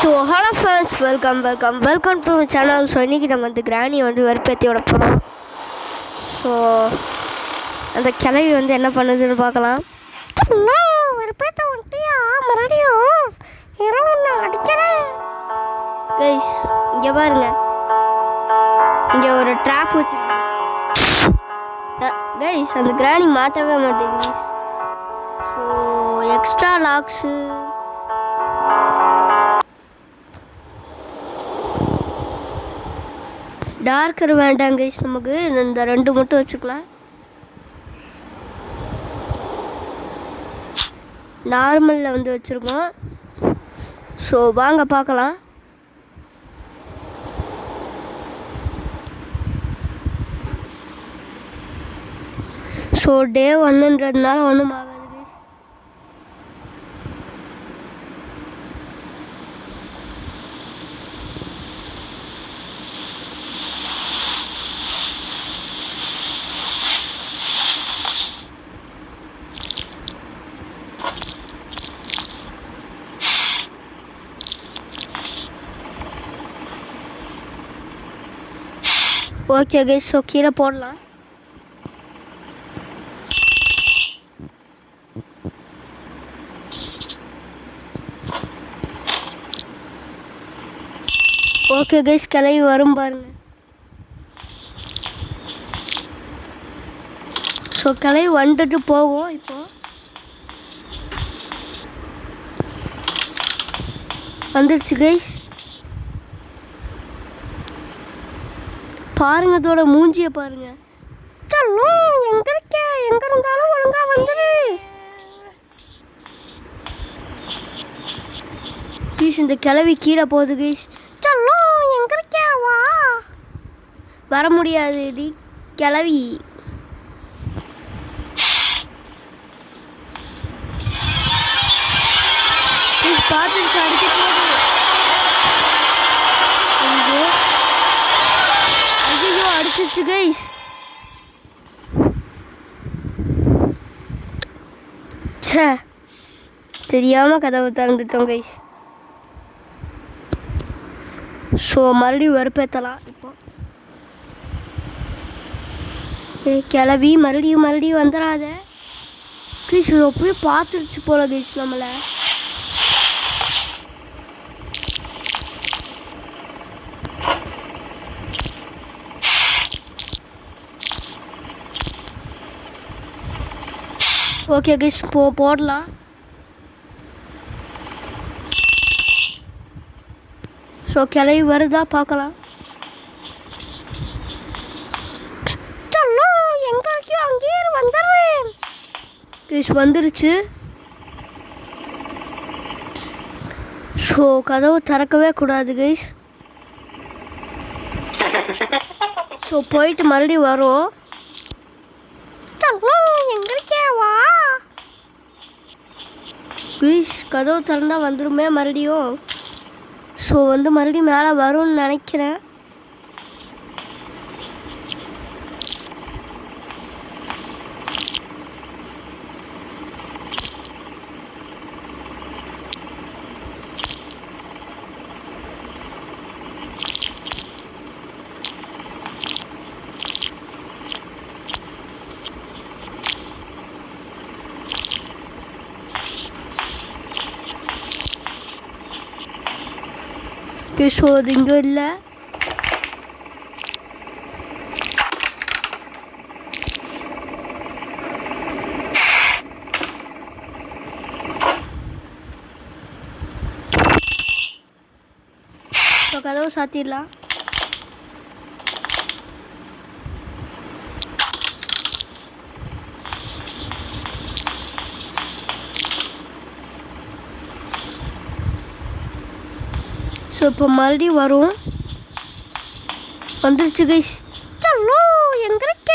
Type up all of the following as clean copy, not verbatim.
So hello friends, welcome to my channel. So இன்றைக்கி நம்ம வந்து கிராணியை வந்து வெறுப்பேற்றி விட போகிறோம். ஸோ அந்த கிளவி வந்து என்ன பண்ணுதுன்னு பார்க்கலாம். வெறுப்பேற்ற வந்துட்டியா? மறுபடியும் இரவு நான் அடிக்கிறேன். கைஸ் இங்கே பாருங்க, இங்கே ஒரு ட்ராப் வச்சுருக்குது. கைஸ் அந்த கிராணி மாட்டவே மாட்டேங்குது. ஸோ எக்ஸ்ட்ரா லாக்ஸு டார்க்கர் வேண்டாம் கைஸ், நமக்கு இந்த ரெண்டு மட்டும் வச்சுக்கலாம். நார்மலில் வந்து வச்சுருக்கோம். ஸோ வாங்க பார்க்கலாம். ஸோ டே 1ன்றதுனால ஒன்றும் ஆகாது கைஸ். ஓகே கைஸ், ஸோ கீழே போடலாம். ஓகே கைஸ், கிளவி வரும் பாருங்க. ஸோ கிளவி வந்துட்டு போகும். இப்போ வந்துருச்சு கைஸ். பாருங்க, இதோட மூஞ்சியை பாருங்க. சொல்லும் எங்க இருக்க, எங்க இருந்தாலும் ஒழுங்கா வந்துரு. கைஸ் இந்த கிளவி கீழே போகுது கைஸ். சொல்லும் எங்க இருக்க, வா. வர முடியாது, இது கிளவி. பார்த்துச்சு, அடிக்க போகுது. ஐயோ அடிச்சிருச்சு கைஸ். ச்சே, தெரியாம கதவை திறந்துட்டோம் கைஸ். ஸோ மறுபடியும் வெறுப்பேற்றலாம். இப்போ கிளவி மறுபடியும் வந்துடாத கைஸ். அப்படியே பார்த்துருச்சு போல கைஸ் நம்மளை. ஓகே கைஸ், போடலாம். ஸோ கிளவி வருதா பார்க்கலாம். எங்கேயும் அங்கேயே வந்துடுறேன் கைஸ். வந்துருச்சு. ஸோ கதவு திறக்கவே கூடாது கைஸ். ஸோ போயிட்டு மறுபடியும் வரும். எங்க இருக்கே, வா. கைஸ் கதவு திறந்தா வந்துருமே மறுபடியும். ஸோ வந்து மறுபடியும் மேலே வரும்னு நினைக்கிறேன். ஸோ அது இங்கே இல்லை. ஸோ கதவு சாத்திடலாம். ஸோ இப்போ மறுபடியும் வரும். வந்துருச்சு கைஸ். சொல்லு எங்க இருக்க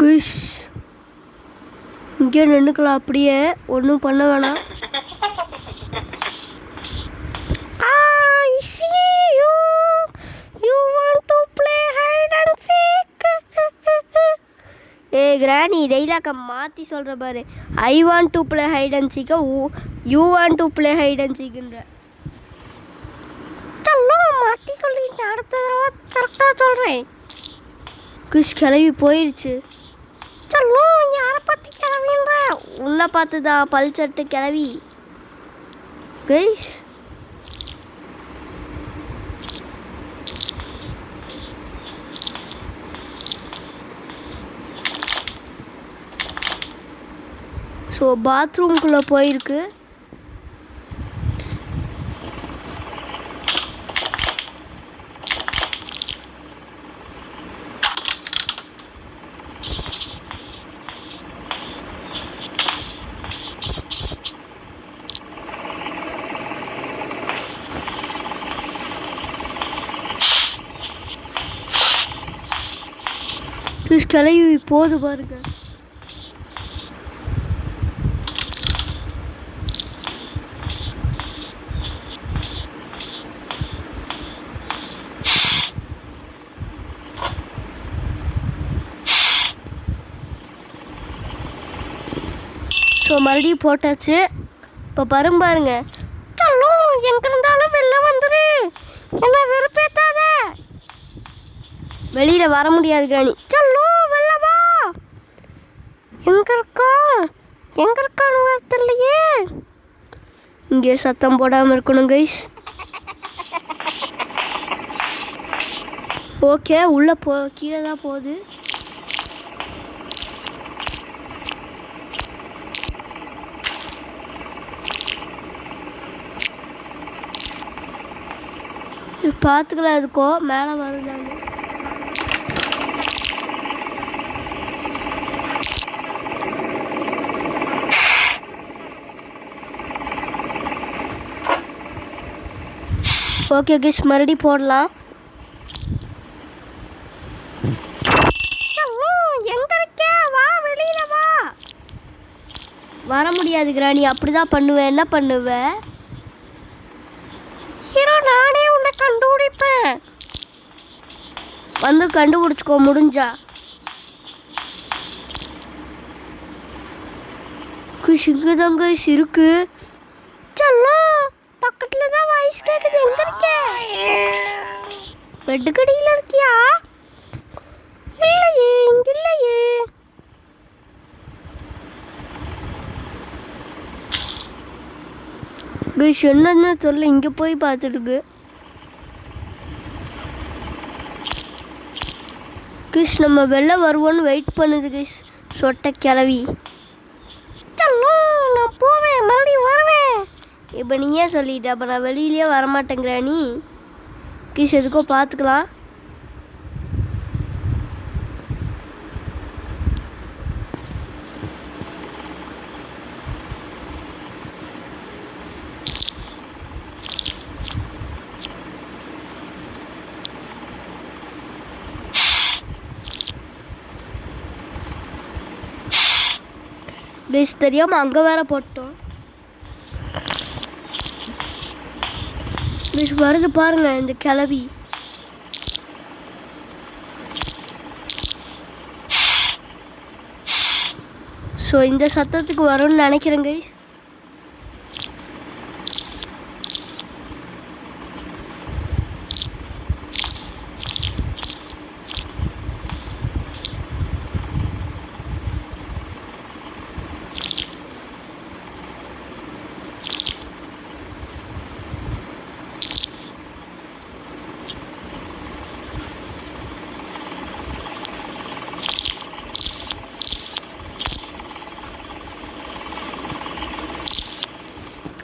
கைஸ். இங்கே நின்றுக்கலாம், அப்படியே ஒன்றும் பண்ண வேணாம். கிராணி டைலாக மாற்றி சொல்கிற பாரு. I want to play hide and சீக்க you want to play hide and சீக்குன்ற. சொல்லும் மாற்றி சொல்லிட்டேன், அடுத்த தடவை கரெக்டாக சொல்கிறேன். குஷ் கிளவி போயிடுச்சு. சொல்லும் யாரை பார்த்து கிளவின்ற? உன்னை பார்த்து தான் பல்சட்டு கிளவி. கைஸ் ஸோ பாத்ரூம்குள்ளே போயிருக்கு. கிளவி போது பாருங்க. ஸோ மறுபடியும் போட்டாச்சு. இப்போ பாருங்க. சொல்லும் எங்கே இருந்தாலும் வெளில வந்துரு, என்ன வெறுப்பேத்தாத. வெளியில் வர முடியாது கிராணி. சொல்லும் வெளில வா. எங்கே இருக்கான்னு தெரியலையே. இங்கே சத்தம் போடாமல் இருக்கணும் கைஸ். ஓகே உள்ளே கீழே தான் போகுது. பார்த்துக்கலாம், இருக்கோ மேலே வருதாங்க. ஓகே கிஷ் மறுபடியும் போடலாம். எங்க இருக்க? வா வெளியில வா. வர முடியாது கிராணி, அப்படிதான் பண்ணுவேன். என்ன பண்ணுவேன்? ஹீரோ நானே உன்னை கண்டுபிடிப்பேன். வந்து கண்டுபிடிச்சிக்கோ முடிஞ்சா. குஷ் இங்கே தாங்க இருக்கு. செல்லம் பக்கத்துல தான் வாய்ஸ் கேக்குது. எங்க இருக்க? பெட்டு கடியில இருக்கியா? இல்லையே, இங்க இல்லையே. கைஸ் என்னன்னு தெரியல, இங்கே போய் பார்த்துருக்கு. கிஷ் நம்ம வெளில வருவோன்னு வெயிட் பண்ணுது கிஷ். சொட்ட கிளவி. நான் போவேன், மறுபடியும் வருவேன். இப்போ நீயே சொல்லிட்ட, அப்போ நான் வெளியிலேயே வரமாட்டேங்கிற. நீ கிஷ் எதுக்கோ பார்த்துக்கலாம். கைஸ் தெரியாமல் அங்கே வேற போட்டோம். கைஸ் வருது பாருங்க இந்த கிளவி. ஸோ இந்த சத்தத்துக்கு வரும்னு நினைக்கிறேன் கைஸ்.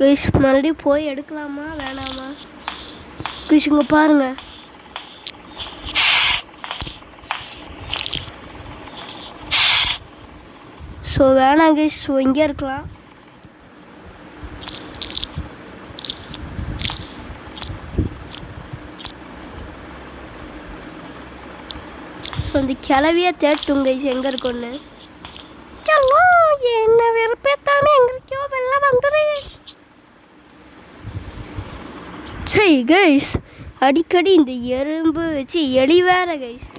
கைஸ் மறுபடியும் போய் எடுக்கலாமா வேணாமா? கைஸ் இங்கே பாருங்க. ஸோ வேணாம் கைஸ், ஸோ இங்கே இருக்கலாம். ஸோ இந்த கிளவியை தேட்டும் கைஸ் எங்கே இருக்குன்னு. என்ன வெறுப்பேத்தானே, எங்க இருக்கியோ வெளில வந்துரு. சரி கைஸ், அடிக்கடி இந்த எறும்பு வச்சு எலி வேற கைஸ்.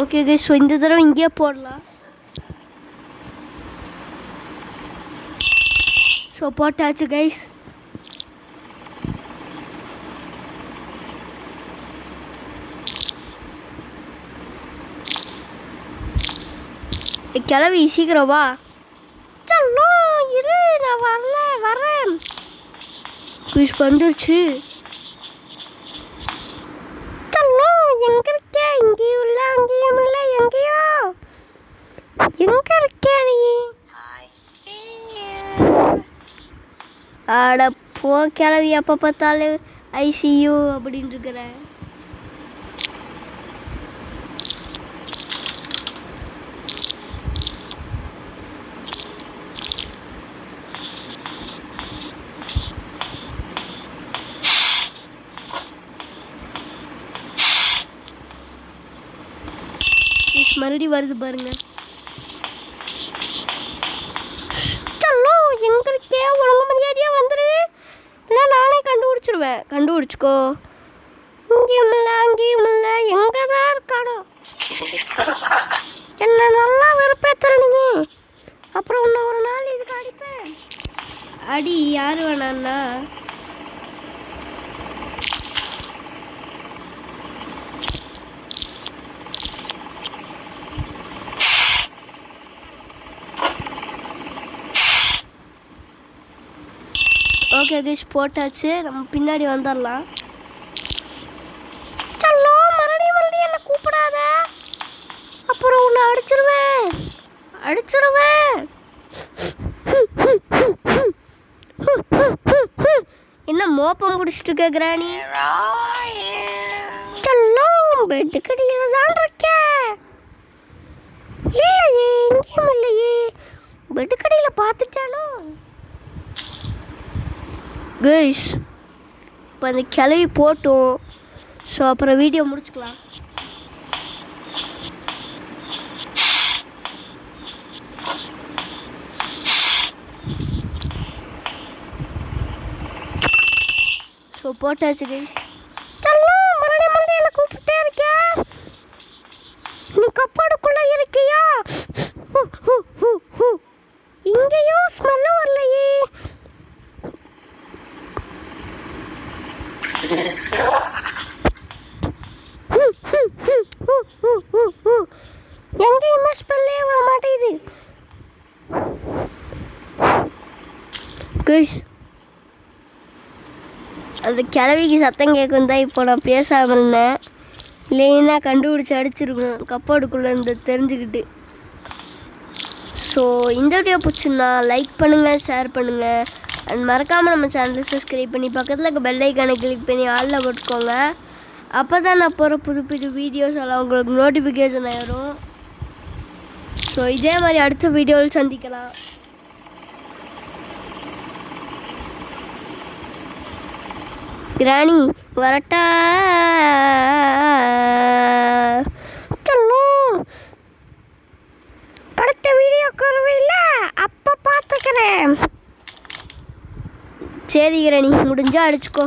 ஓகே கைஸ், ஸோ இந்த தடவை இங்கேயே போடலாம். ஸோ போட்டாச்சு கைஸ். கிளவி சீக்கிரம் வா. சொல்லும் இரு, நான் வரேன். குயிஸ் வந்துருச்சு. சொல்லும் எங்க இருக்க? இங்கேயும் இல்லை அங்கேயும் இல்லை, எங்கேயோ எங்க இருக்க நீ? ஆட போ கிளவி, அப்போ பார்த்தாலும் ஐசியூ அப்படின்னு இருக்கிற. மறுபடியும் வருது பாருங்க. சொல்லோ எங்க இருக்கே? ஒழுங்கு மரியாதையா வந்துரு, இல்லை நானே கண்டுபிடிச்சிருவேன். கண்டுபிடிச்சிக்கோ. இங்கேயும் இல்லை அங்கேயும் இல்லை, எங்கதான் இருக்கானோ? என்ன நல்லா வெறுப்பேத்துற நீ. அப்புறம் இன்னும் ஒரு நாள் இதுக்கு அடிப்பேன். அடி யாரு வேணான்னா? ஓகே கைஸ், போட்டாச்சு. நம்ம பின்னாடி வந்துடலாம். சொல்லோ மறுபடியும் என்ன கூப்பிடாத, அப்புறம் உன்னை அடிச்சிருவேன். என்ன மோப்பம் பிடிச்சிட்டு இருக்க கிராணி? சொல்லோ பெட்டு கடியில் தான் இருக்கேன். இல்லையே, எங்கேயும் இல்லையே. பெட்டு கடியில் பார்த்துட்டானோ? கைஸ், இப்போ அந்த கிளவி போட்டோம். ஸோ அப்புறம் வீடியோ முடிச்சுக்கலாம். ஸோ போட்டாச்சு கைஸ். மறுபடியும் என்ன கூப்பிட்டே இருக்கியா? நீ கப்பாடுக்குள்ளே இருக்கியா? இங்கேயோ ஸ்மெல்லு வரலையே. எங்கேயுமே ஸ்மெல்லே வர மாட்டேங்குது. அந்த கிளவிக்கு சத்தம் கேட்கும் தான் இப்போ நான் பேசாமல் இருந்தேன். இல்லைன்னா கண்டுபிடிச்சி அடிச்சிருக்கணும் கப்பாடுக்குள்ளே இருந்து தெரிஞ்சுக்கிட்டு. ஸோ இந்த வீடியோ பிடிச்சிருந்தா லைக் பண்ணுங்கள், ஷேர் பண்ணுங்கள், அண்ட் மறக்காமல் நம்ம சேனலை சப்ஸ்கிரைப் பண்ணி பக்கத்தில் இருக்க பெல் ஐக்கானை கிளிக் பண்ணி ஆளில் போட்டுக்கோங்க. அப்போ தான் நான் போகிற புது புது வீடியோஸ் எல்லாம் உங்களுக்கு நோட்டிஃபிகேஷன் ஆயிடும். ஸோ இதே மாதிரி அடுத்த வீடியோவில் சந்திக்கலாம். கிராணி வரட்டா? அடுத்த வீடியோ கருவையில் அப்போ பார்த்துக்கிறேன். சரி கிராணி, முடிஞ்சால் அடிச்சுக்கோ.